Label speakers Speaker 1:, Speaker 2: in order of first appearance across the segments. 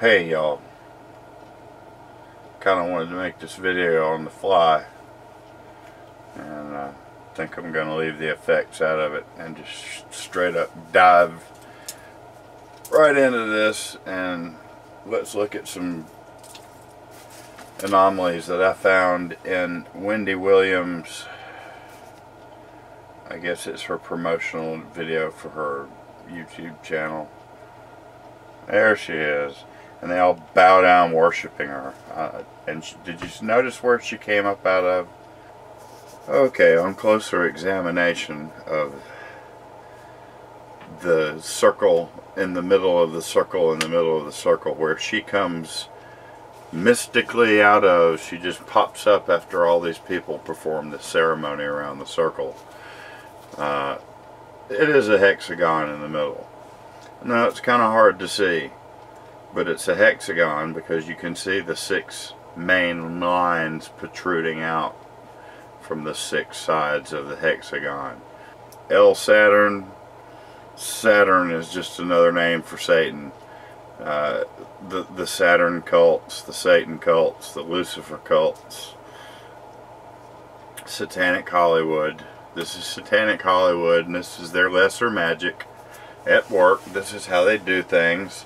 Speaker 1: Hey y'all, kind of wanted to make this video on the fly, and I think I'm going to leave the effects out of it and just straight up dive right into this, and let's look at some anomalies that I found in Wendy Williams. I guess it's her promotional video for her YouTube channel. There she is. And they all bow down worshiping her. Did you notice where she came up out of? Okay, on closer examination of the circle in the middle of the circle in the middle of the circle, where she comes mystically out of, she just pops up after all these people perform the ceremony around the circle. It is a hexagon in the middle. Now it's kind of hard to see, but it's a hexagon because you can see the 6 main lines protruding out from the 6 sides of the hexagon. Saturn. Saturn is just another name for Satan. The Saturn cults, the Satan cults, the Lucifer cults. Satanic Hollywood. This is Satanic Hollywood, and this is their lesser magic at work. This is how they do things.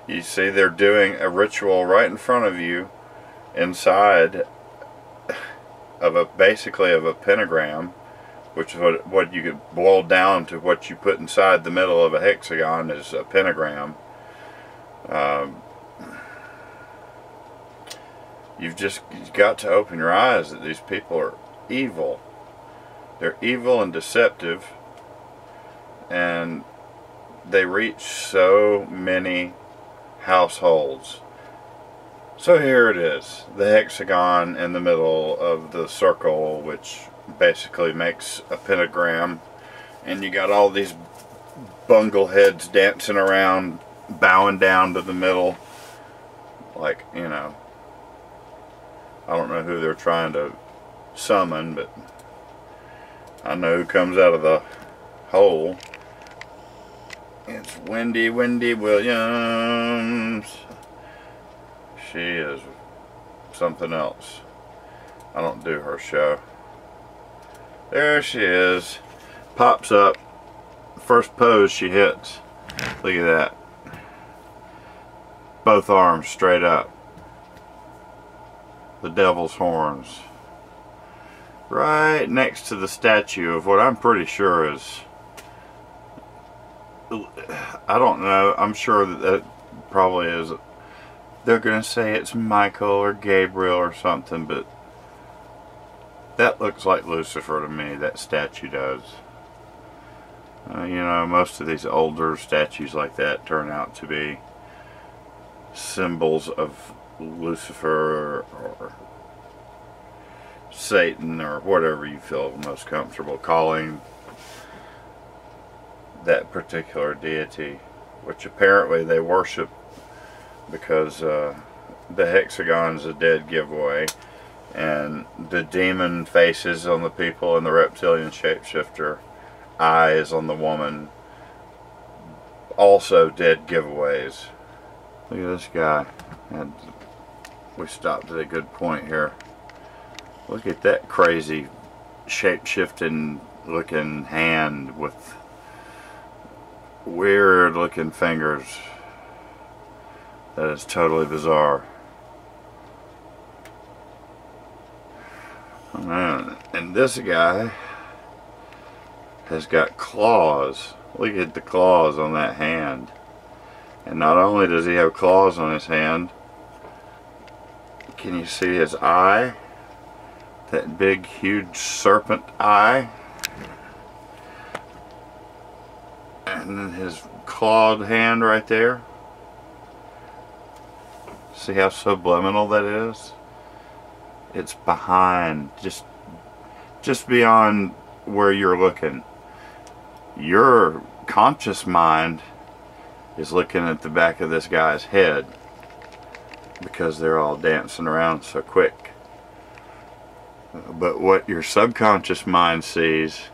Speaker 1: You see they're doing a ritual right in front of you inside of basically of a pentagram, which is what you could boil down to. What you put inside the middle of a hexagon is a pentagram. You've got to open your eyes that these people are evil. They're evil and deceptive, and they reach so many households. So here it is, the hexagon in the middle of the circle, which basically makes a pentagram, and you got all these bungle heads dancing around, bowing down to the middle, like, you know, I don't know who they're trying to summon, but I know who comes out of the hole. It's Wendy Williams. She is something else. I don't do her show. There she is. Pops up. First pose she hits. Look at that. Both arms straight up. The devil's horns. Right next to the statue of what I'm pretty sure is, I don't know, I'm sure that probably is, they're going to say it's Michael or Gabriel or something, but that looks like Lucifer to me, that statue does. You know, most of these older statues like that turn out to be symbols of Lucifer or Satan, or whatever you feel most comfortable calling that particular deity, which apparently they worship, because the hexagon's a dead giveaway, and the demon faces on the people and the reptilian shapeshifter eyes on the woman, also dead giveaways. Look at this guy, and we stopped at a good point here. Look at that crazy shape-shifting looking hand with weird looking fingers. That is totally bizarre. Oh man. And this guy has got claws. Look at the claws on that hand. And not only does he have claws on his hand, can you see his eye? That big huge serpent eye, and then his clawed hand right there. See how subliminal that is? It's behind, just beyond where you're looking. Your conscious mind is looking at the back of this guy's head, because they're all dancing around so quick. But what your subconscious mind sees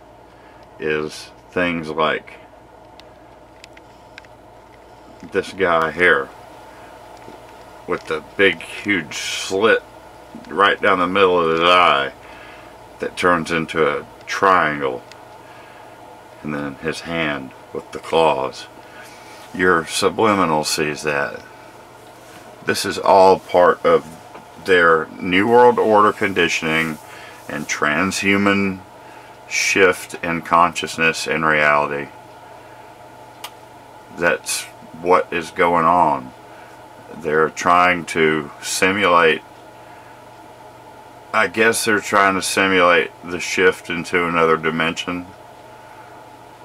Speaker 1: is things like this guy here with the big huge slit right down the middle of his eye that turns into a triangle, and then his hand with the claws. Your subliminal sees that. This is all part of their New World Order conditioning and transhuman shift in consciousness and reality. That's what is going on. They're trying to simulate, I guess they're trying to simulate the shift into another dimension.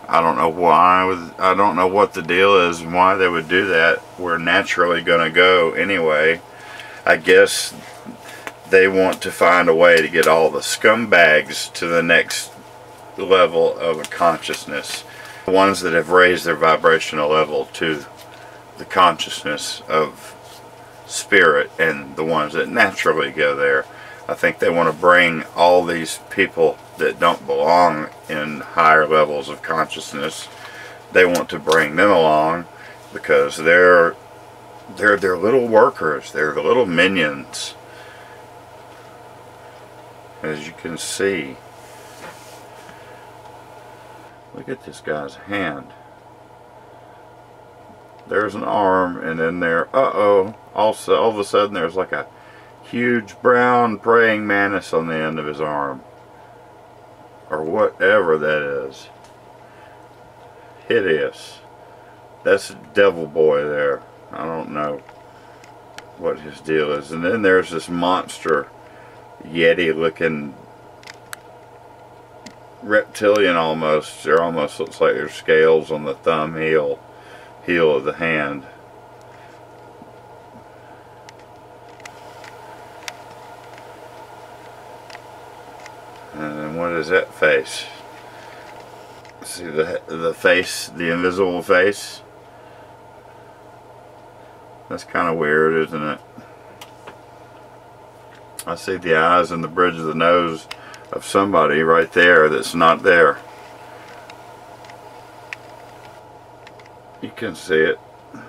Speaker 1: I don't know why, I don't know what the deal is and why they would do that. We're naturally going to go anyway. I guess they want to find a way to get all the scumbags to the next level of a consciousness. The ones that have raised their vibrational level to the consciousness of spirit, and the ones that naturally go there. I think they want to bring all these people that don't belong in higher levels of consciousness. They want to bring them along because they're their little workers. They're the little minions. As you can see, look at this guy's hand. There's an arm, and then there, also all of a sudden there's like a huge brown praying mantis on the end of his arm, or whatever that is. Hideous. That's a devil boy there. I don't know what his deal is. And then there's this monster Yeti looking reptilian almost. There almost looks like there's scales on the thumb heel of the hand. And then what is that face? See the face, the invisible face? That's kind of weird, isn't it? I see the eyes and the bridge of the nose of somebody right there that's not there. You can see it. I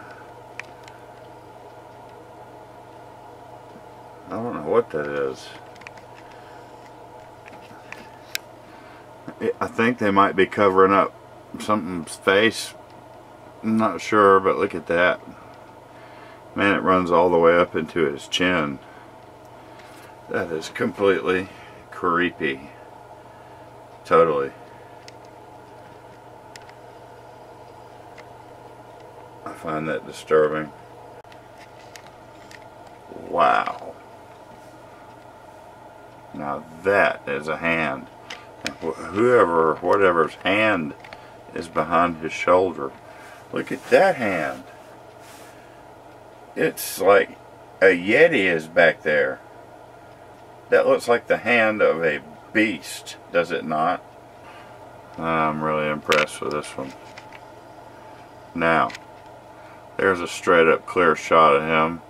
Speaker 1: don't know what that is. I think they might be covering up something's face. I'm not sure, but look at that. Man, it runs all the way up into his chin. That is completely creepy. Totally. I find that disturbing. Wow. Now that is a hand. Whatever's hand is behind his shoulder. Look at that hand. It's like a Yeti is back there. That looks like the hand of a beast, does it not? I'm really impressed with this one. Now, there's a straight up clear shot of him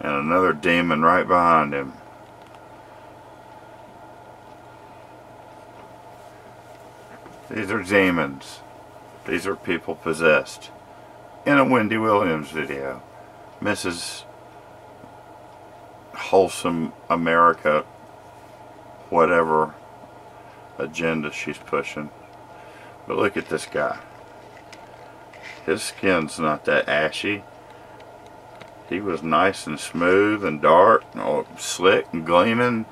Speaker 1: and another demon right behind him. These are demons. These are people possessed. In a Wendy Williams video. Mrs. Wholesome America, whatever agenda she's pushing. But look at this guy. His skin's not that ashy. He was nice and smooth and dark, and slick and gleaming.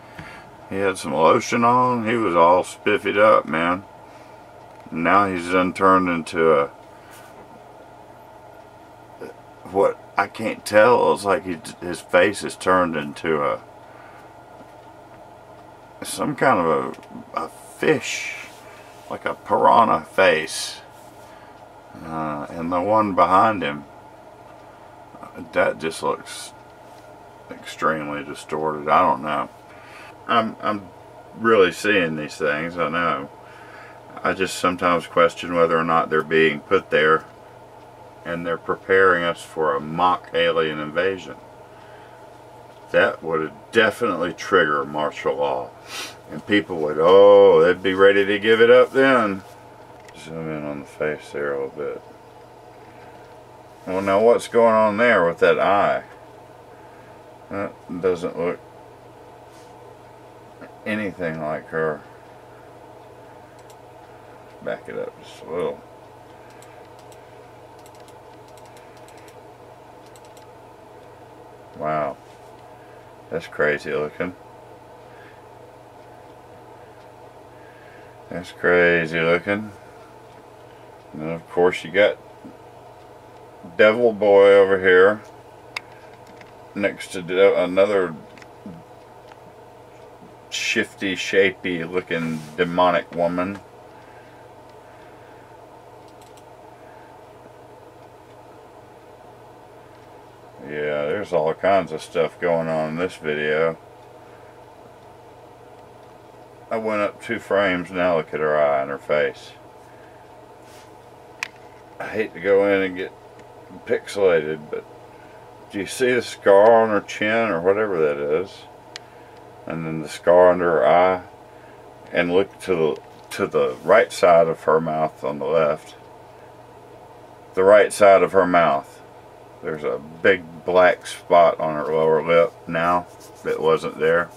Speaker 1: He had some lotion on. He was all spiffied up, man. Now he's done turned into a, what I can't tell. It's like his face is turned into a, some kind of a fish, like a piranha face. And the one behind him, that just looks extremely distorted. I don't know. I'm really seeing these things, I know. I just sometimes question whether or not they're being put there and they're preparing us for a mock alien invasion. That would definitely trigger martial law. And people would, they'd be ready to give it up then. Zoom in on the face there a little bit. Well, now what's going on there with that eye? That doesn't look anything like her. Back it up just a little. Wow, that's crazy looking. That's crazy looking. And then of course you got Devil Boy over here next to another shifty, shapy looking demonic woman. Yeah, there's all kinds of stuff going on in this video. I went up 2 frames, now look at her eye and her face. I hate to go in and get pixelated, but do you see the scar on her chin or whatever that is? And then the scar under her eye? And look to the right side of her mouth on the left. The right side of her mouth. There's a big black spot on her lower lip now that wasn't there.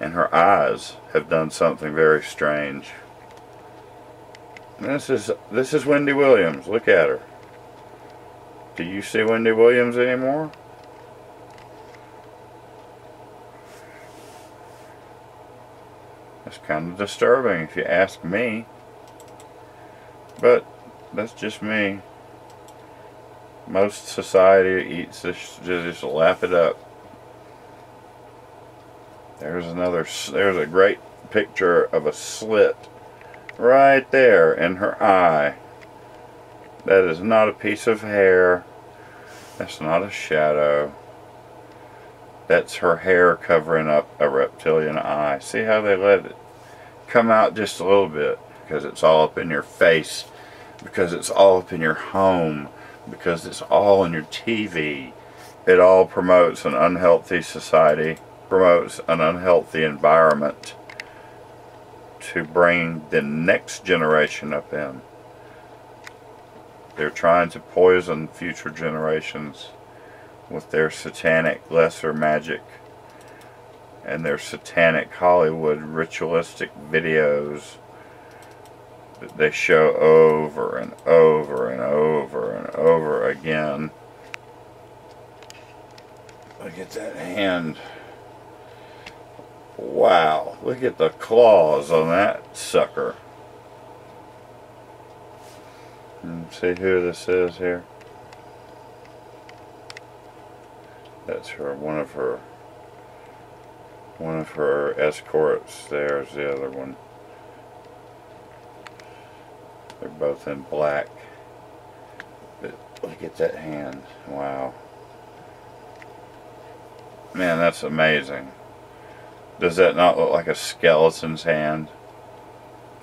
Speaker 1: And her eyes have done something very strange. And this is Wendy Williams. Look at her. Do you see Wendy Williams anymore? That's kind of disturbing if you ask me. But that's just me. Most society eats this, just lap it up. There's a great picture of a slit right there in her eye. That is not a piece of hair. That's not a shadow. That's her hair covering up a reptilian eye. See how they let it come out just a little bit? Because it's all up in your face. Because it's all up in your home. Because it's all on your TV. It all promotes an unhealthy society. Promotes an unhealthy environment to bring the next generation up in. They're trying to poison future generations with their satanic lesser magic and their satanic Hollywood ritualistic videos that they show over and over and over and over again. Look at that hand. Wow, look at the claws on that sucker. See who this is here? That's her, one of her escorts. There's the other one. They're both in black. But look at that hand. Wow. Man, that's amazing. Does that not look like a skeleton's hand?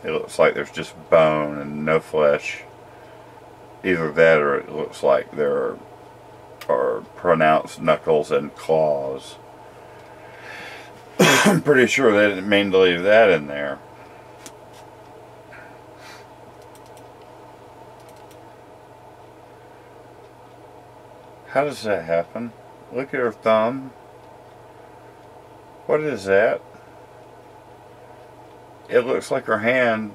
Speaker 1: It looks like there's just bone and no flesh. Either that or it looks like there are pronounced knuckles and claws. I'm pretty sure they didn't mean to leave that in there. How does that happen? Look at her thumb. What is that? It looks like her hand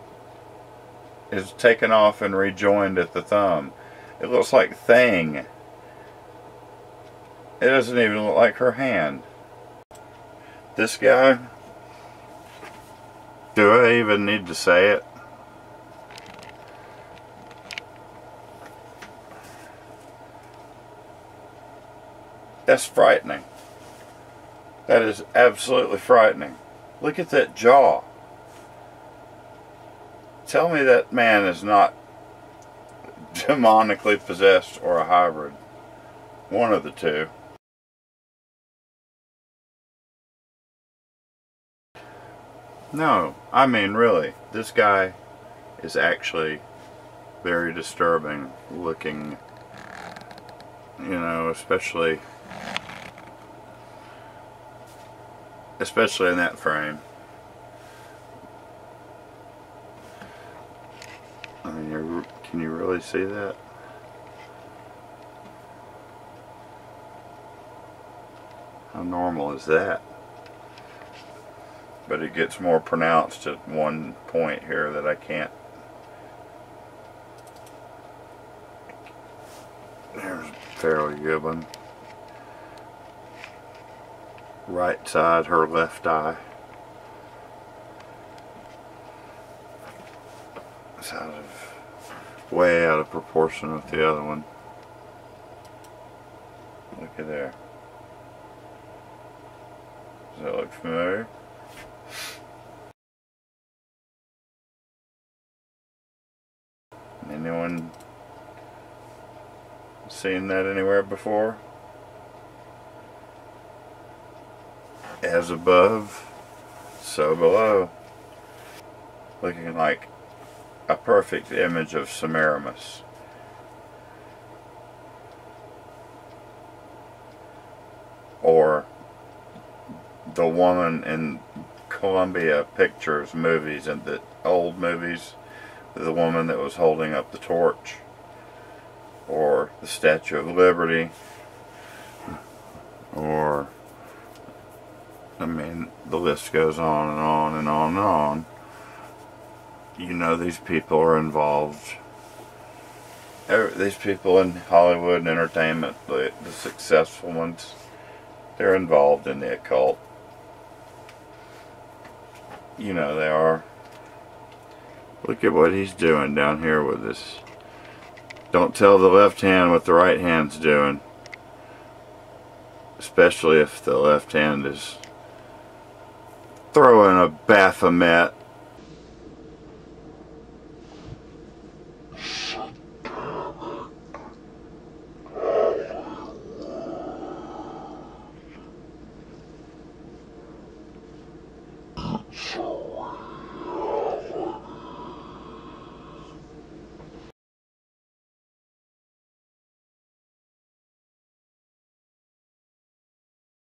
Speaker 1: is taken off and rejoined at the thumb. It looks like Thing. It doesn't even look like her hand. This guy, do I even need to say it? That's frightening. That is absolutely frightening. Look at that jaw. Tell me that man is not demonically possessed or a hybrid. One of the two. No, I mean really, this guy is actually very disturbing looking, you know, especially in that frame. I mean, can you really see that? How normal is that? But it gets more pronounced at one point here that I can't. There's a fairly good one. Right side, her left eye. It's way out of proportion with the other one. Look at there. Does that look familiar? Anyone seen that anywhere before? As above, so below. Looking like a perfect image of Semiramis. Or the woman in Columbia Pictures movies, and the old movies, the woman that was holding up the torch, or the Statue of Liberty, or, I mean, the list goes on and on and on and on. You know, these people are involved. These people in Hollywood and entertainment, the successful ones, they're involved in the occult. You know they are. Look at what he's doing down here with this. Don't tell the left hand what the right hand's doing. Especially if the left hand is throwing a Baphomet.